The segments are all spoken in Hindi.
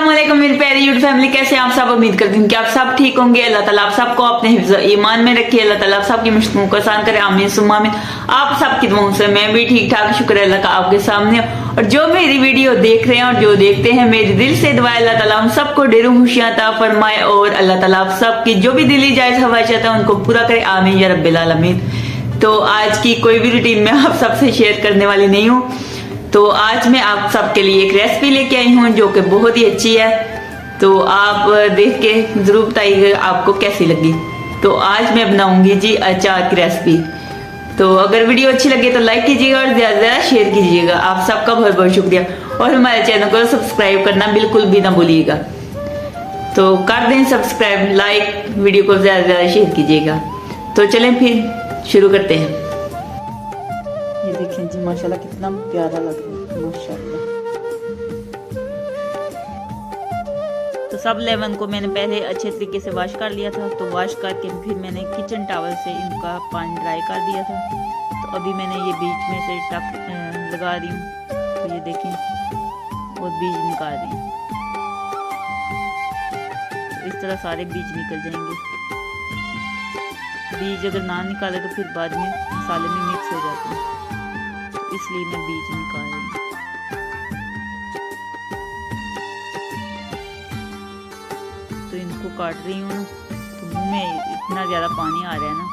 अस्सलामुअलैकुम मेरी प्यारी यूट्यूब फैमिली, कैसे आप सब। उम्मीद करती हूँ कि आप सब ठीक होंगे। अल्लाह ताला आप सबको अपने हिफ्ज़ ईमान में रखिए। अल्लाह ताला आप सबकी मुश्किलों को आसान करे, आमीन सुम्मा आमीन। आप सबकी दुआओं से मैं भी ठीक ठाक, शुक्र है अल्लाह का आपके सामने। और जो मेरी वीडियो देख रहे हैं और जो देखते हैं, मेरी दिल से दुआ अल्लाह ताला हम सबको ढेरों खुशियां अता फरमाए और अल्लाह ताला आप सबकी जो भी दिली जायज ख्वाहिशात है उनको पूरा करे, आमीन या रब्बिल आलमीन। तो आज की कोई भी रूटीन में आप सबसे शेयर करने वाली नहीं हूँ। तो आज मैं आप सबके लिए एक रेसिपी लेके आई हूँ जो कि बहुत ही अच्छी है। तो आप देख के जरूर बताइएगा आपको कैसी लगी। तो आज मैं बनाऊंगी जी अचार की रेसिपी। तो अगर वीडियो अच्छी लगे तो लाइक कीजिएगा और ज़्यादा से ज़्यादा शेयर कीजिएगा। आप सबका बहुत बहुत शुक्रिया और हमारे चैनल को सब्सक्राइब करना बिल्कुल भी ना भूलिएगा। तो कर दें सब्सक्राइब, लाइक, वीडियो को ज़्यादा से ज़्यादा शेयर कीजिएगा। तो चलें फिर शुरू करते हैं। ये देखें जी माशाल्लाह कितना प्यारा लग रहा है माशाल्लाह। तो सब लेमन को मैंने पहले अच्छे तरीके से वॉश कर लिया था। तो वॉश करके फिर मैंने किचन टॉवल से इनका पानी ड्राई कर दिया था। तो अभी मैंने ये बीच में से टक लगा रही हूँ। तो ये देखें और बीज निकाल रही हूँ। तो इस तरह सारे बीज निकल जाएंगे। बीज अगर ना निकाले तो फिर बाद में मसाले में मिक्स हो जाते हैं, इसलिए मैं बीज निकाल रही हूँ। तो इनको काट रही हूँ। तो मुंह में इतना ज़्यादा पानी आ रहा है ना।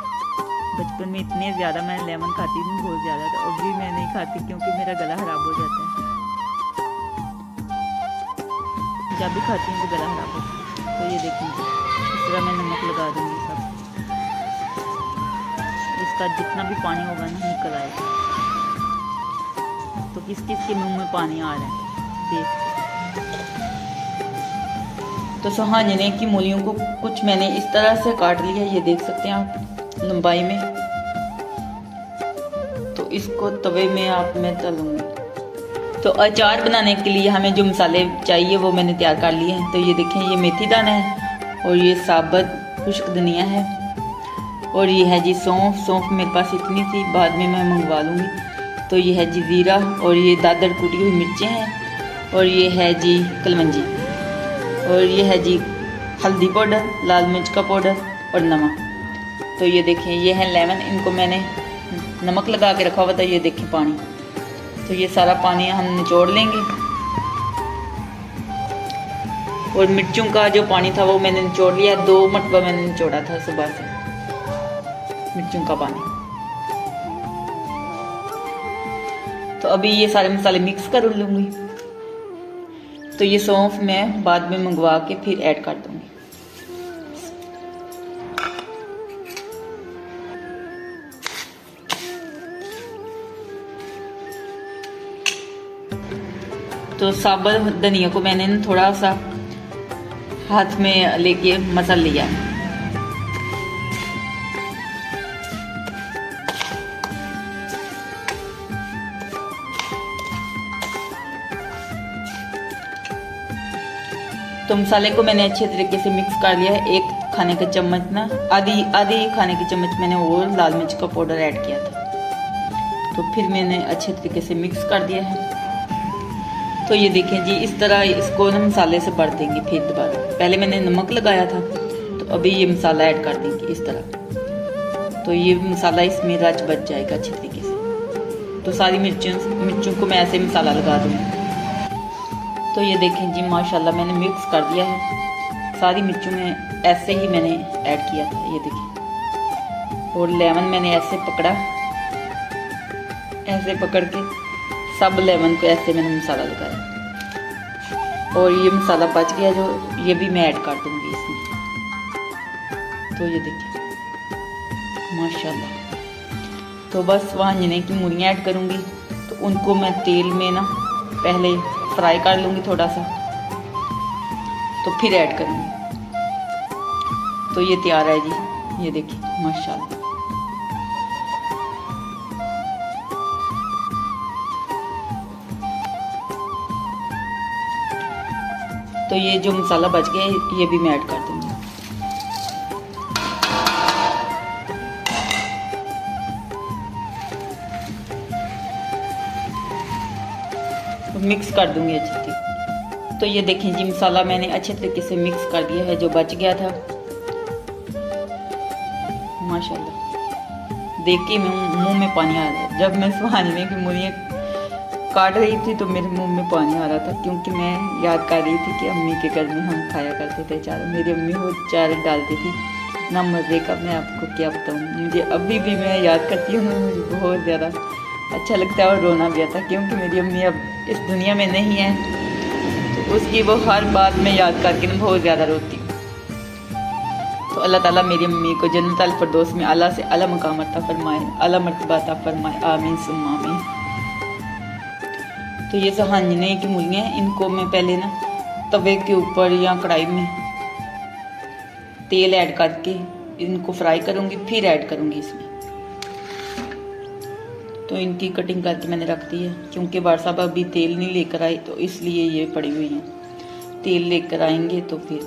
बचपन में इतने ज़्यादा मैं लेमन खाती थी, बहुत ज़्यादा। तो अभी मैं नहीं खाती क्योंकि मेरा गला खराब हो जाता है। जब भी खाती हूँ तो गला खराब होता है। तो ये देखेंगे इस तरह मैं नमक लगा दूँगी सब। इसका जितना भी पानी होगा ना निकल आएगा। तो किस किस के मुंह में पानी आ रहा है देख। तो सुहाने की मूलियों को कुछ मैंने इस तरह से काट लिया, ये देख सकते हैं आप लंबाई में। तो इसको तवे में आप मैं तलूंगी। तो अचार बनाने के लिए हमें जो मसाले चाहिए वो मैंने तैयार कर लिए हैं। तो ये देखें ये मेथी दाना है और ये साबुत खुश्क धनिया है और ये है जी सौंफ मेरे पास इतनी थी, बाद में मैं मंगवा लूँगी। तो ये है जी ज़ीरा और ये दादर कूटी हुई मिर्चें हैं और ये है जी कलमंजी और ये है जी हल्दी पाउडर, लाल मिर्च का पाउडर और नमक। तो ये देखें ये है लेमन, इनको मैंने नमक लगा के रखा हुआ था। ये देखें पानी। तो ये सारा पानी हम निचोड़ लेंगे। और मिर्चों का जो पानी था वो मैंने निचोड़ लिया, 2 मरतबा मैंने निचोड़ा था सुबह से मिर्चों का पानी। तो अभी ये सारे मसाले मिक्स कर लूँगी। तो ये सौंफ मैं बाद में मंगवा के फिर ऐड कर दूँगी। तो साबुत धनिया को मैंने थोड़ा सा हाथ में लेके मसल लिया है। तो मसाले को मैंने अच्छे तरीके से मिक्स कर लिया है। 1 खाने का चम्मच ना आधी खाने की चम्मच मैंने और लाल मिर्च का पाउडर ऐड किया था। तो फिर मैंने अच्छे तरीके से मिक्स कर दिया है। तो ये देखें जी इस तरह इसको ना मसाले से भर देंगे। फिर दोबारा पहले मैंने नमक लगाया था, तो अभी ये मसाला ऐड कर देंगे इस तरह। तो ये मसाला इसमें रच बच जाएगा अच्छे तरीके से। तो सारी मिर्चों को मैं ऐसे मसाला लगा दूँगी। तो ये देखें जी माशाल्लाह मैंने मिक्स कर दिया है। सारी मिर्चों में ऐसे ही मैंने ऐड किया था, ये देखें। और लेमन मैंने ऐसे पकड़ा, ऐसे पकड़ के सब लेमन को ऐसे मैंने मसाला लगाया। और ये मसाला बच गया जो, ये भी मैं ऐड कर दूंगी इसमें। तो ये देखिए माशाल्लाह। तो बस वांजने की मूलियाँ ऐड करूँगी। तो उनको मैं तेल में ना पहले फ्राई कर लूँगी थोड़ा सा, तो फिर ऐड करूँगी। तो ये तैयार है जी, ये देखिए माशाल्लाह। तो ये जो मसाला बच गया ये भी मैं ऐड कर दूँगी। मिक्स कर दूंगी अच्छी तरह। तो ये देखें जी, मसाला मैंने अच्छे तरीके से मिक्स कर दिया है जो बच गया था। माशाल्लाह देख के मुंह में पानी आ रहा है। जब मैं सुहानी की मूलियाँ काट रही थी तो मेरे मुंह में पानी आ रहा था, क्योंकि मैं याद कर रही थी कि अम्मी के घर में हम खाया करते थे चार। मेरी अम्मी वो चार डालती थी ना, मज़े का मैं आपको क्या बताऊँ। मुझे अभी भी मैं याद करती हूँ, मुझे बहुत ज़्यादा अच्छा लगता है और रोना भी आता, क्योंकि मेरी अम्मी अब इस दुनिया में नहीं है। तो उसकी वो हर बात में याद करके मैं बहुत ज़्यादा रोती हूँ। तो अल्लाह ताला मेरी अम्मी को जन्नत अल फिरदौस में आला से आला मकाम अता फरमाए, आला मर्तबा अता फरमाए, आमीन सुम्मा आमीन। तो ये सहांजने की मूलियाँ हैं, इनको मैं पहले ना तवे के ऊपर या कढ़ाई में तेल ऐड करके इनको फ्राई करूँगी, फिर ऐड करूँगी इसमें। तो इनकी कटिंग करके मैंने रख दी है, क्योंकि बार साहब अभी तेल नहीं लेकर आए, तो इसलिए ये पड़ी हुई हैं। तेल लेकर आएंगे तो फिर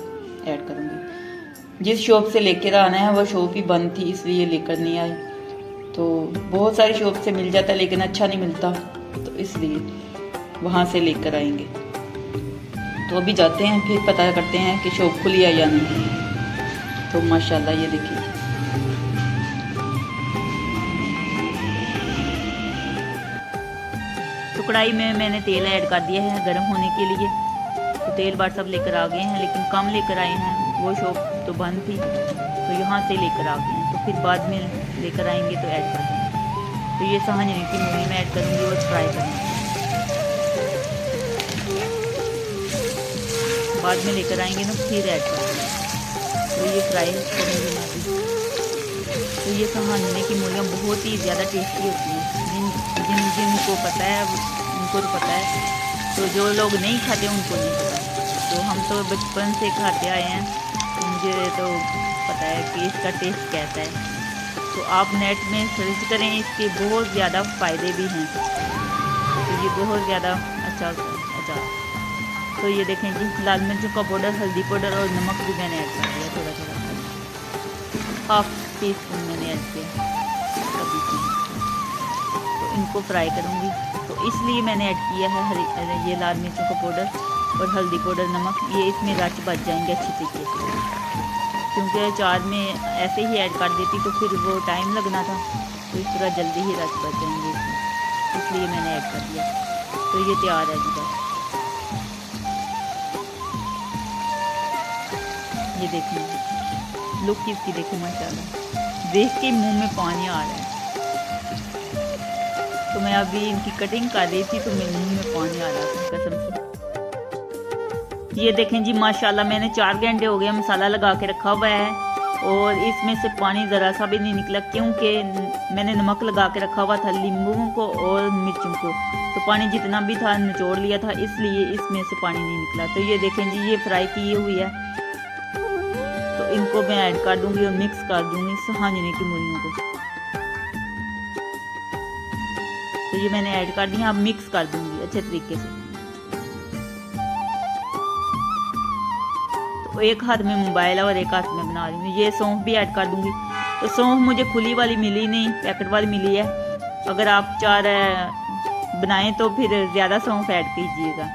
ऐड करूँगी। जिस शॉप से लेकर आना है वो शॉप ही बंद थी, इसलिए लेकर नहीं आए। तो बहुत सारी शॉप से मिल जाता है लेकिन अच्छा नहीं मिलता, तो इसलिए वहाँ से लेकर आएंगे। तो अभी जाते हैं, फिर पता करते हैं कि शॉप खुली है या नहीं। तो माशाल्लाह ये देखिए, तो कढ़ाई में मैंने तेल ऐड कर दिया है गर्म होने के लिए। तो तेल बार सब लेकर आ गए हैं, लेकिन कम लेकर आए हैं, वो शॉप तो बंद थी, तो यहाँ से लेकर आ गए हैं। तो फिर बाद में लेकर आएंगे तो ऐड कर देंगे। तो ये सहांजने की मूली में ऐड करूँगी और फ्राई करूँगी, बाद में लेकर आएंगे ना फिर ऐड करेंगे। तो ये फ्राई करेंगे ना। तो ये सहांजने की मूलियाँ बहुत ही ज़्यादा टेस्टी होती हैं। जिनको पता है उनको तो पता है, तो जो लोग नहीं खाते उनको नहीं पता। तो हम तो बचपन से खाते आए हैं, तो मुझे तो पता है कि इसका टेस्ट कैसा है। तो आप नेट में सर्च करें, इसके बहुत ज़्यादा फ़ायदे भी हैं। तो ये बहुत ज़्यादा अच्छा अचार। तो ये देखें जी, लाल मिर्चों का पाउडर, हल्दी पाउडर और नमक भी मैंने ऐड कर दिया थोड़ा थोड़ा, 1/2 टीस्पून मैंने ऐड किया कभी। तो इनको फ्राई करूँगी, तो इसलिए मैंने ऐड किया है ये लाल मिर्चों का पाउडर और हल्दी पाउडर, नमक। ये इसमें रच बच जाएंगे अच्छी तरीके से, क्योंकि अचार में ऐसे ही ऐड कर देती तो फिर वो टाइम लगना था, तो इस तरह जल्दी ही रच बच जाएंगे इसमें, इसलिए मैंने ऐड कर दिया। तो ये तैयार है जी बस। ये देखिए लुक इसकी, देखिए माशाल्लाह, देख के मुंह में पानी आ रहा है। तो मैं अभी इनकी कटिंग कर रही थी तो मेरे मुंह में पानी आ रहा था कसम से। ये देखें जी माशाल्लाह, मैंने 4 घंटे हो गए मसाला लगा के रखा हुआ है और इसमें से पानी ज़रा सा भी नहीं निकला, क्योंकि मैंने नमक लगा के रखा हुआ था, नींबू को और मिर्चों को। तो पानी जितना भी था निचोड़ लिया था, इसलिए इसमें से पानी नहीं निकला। तो ये देखें जी, ये फ्राई की हुई है, तो इनको मैं ऐड कर दूंगी और मिक्स कर दूंगी सहांजने की मूलियों को। तो ये मैंने ऐड कर दिया, अब मिक्स कर दूंगी अच्छे तरीके से। तो एक हाथ में मोबाइल है और एक हाथ में बना रही हूँ। ये सौंफ भी ऐड कर दूंगी। तो सौंफ मुझे खुली वाली मिली नहीं, पैकेट वाली मिली है। अगर आप चार बनाएं तो फिर ज़्यादा सौंफ ऐड कीजिएगा।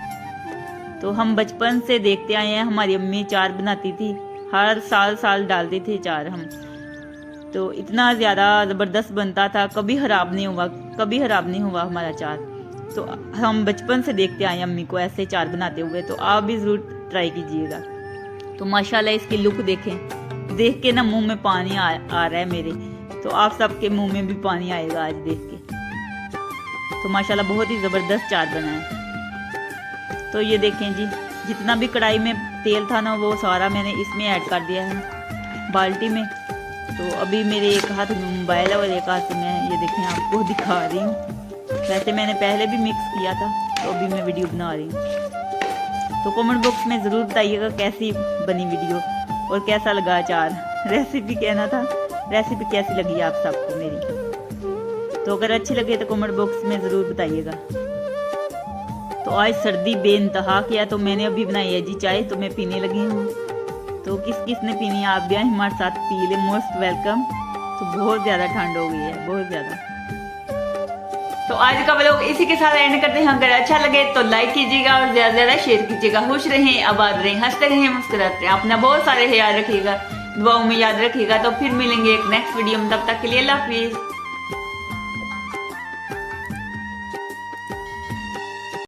तो हम बचपन से देखते आए हैं, हमारी अम्मी चार बनाती थी, हर साल डालते थे चार हम। तो इतना ज़्यादा ज़बरदस्त बनता था, कभी ख़राब नहीं हुआ हमारा चार। तो हम बचपन से देखते आए अम्मी को ऐसे चार बनाते हुए, तो आप भी ज़रूर ट्राई कीजिएगा। तो माशाल्लाह इसकी लुक देखें, देख के ना मुंह में पानी आ रहा है मेरे। तो आप सबके मुंह में भी पानी आएगा आज देख के। तो माशाल्लाह बहुत ही ज़बरदस्त चार बना है। तो ये देखें जी, जितना भी कढ़ाई में तेल था ना वो सारा मैंने इसमें ऐड कर दिया है बाल्टी में। तो अभी मेरे एक हाथ में मोबाइल है और एक हाथ में ये देखें आपको दिखा रही हूँ। वैसे मैंने पहले भी मिक्स किया था, तो अभी मैं वीडियो बना रही हूँ। तो कमेंट बॉक्स में ज़रूर बताइएगा कैसी बनी वीडियो और कैसा लगा अचार। रेसिपी कहना था, रेसिपी कैसी लगी आप सबको मेरी। तो अगर अच्छी लगे तो कमेंट बॉक्स में ज़रूर बताइएगा। तो आज सर्दी बेइंतहा किया, तो मैंने अभी बनाई है जी चाय, तो मैं पीने लगी हूँ। तो किस ने पीनी है आप भी हमारे साथ पी ले, मोस्ट वेलकम। तो बहुत ज़्यादा ठंड हो गई है, बहुत ज़्यादा। तो आज का व्लॉग इसी के साथ एंड करते हैं। अगर अच्छा लगे तो लाइक कीजिएगा और ज्यादा से ज्यादा शेयर कीजिएगा। खुश रहें, आबाद रहें, हंसते रहें, मुस्कुराते रहें। अपना बहुत सारे ख्याल रखिएगा, दुआओं में याद रखिएगा। तो फिर मिलेंगे एक नेक्स्ट वीडियो में, तब तक के लिए अल्लाह हाफिज।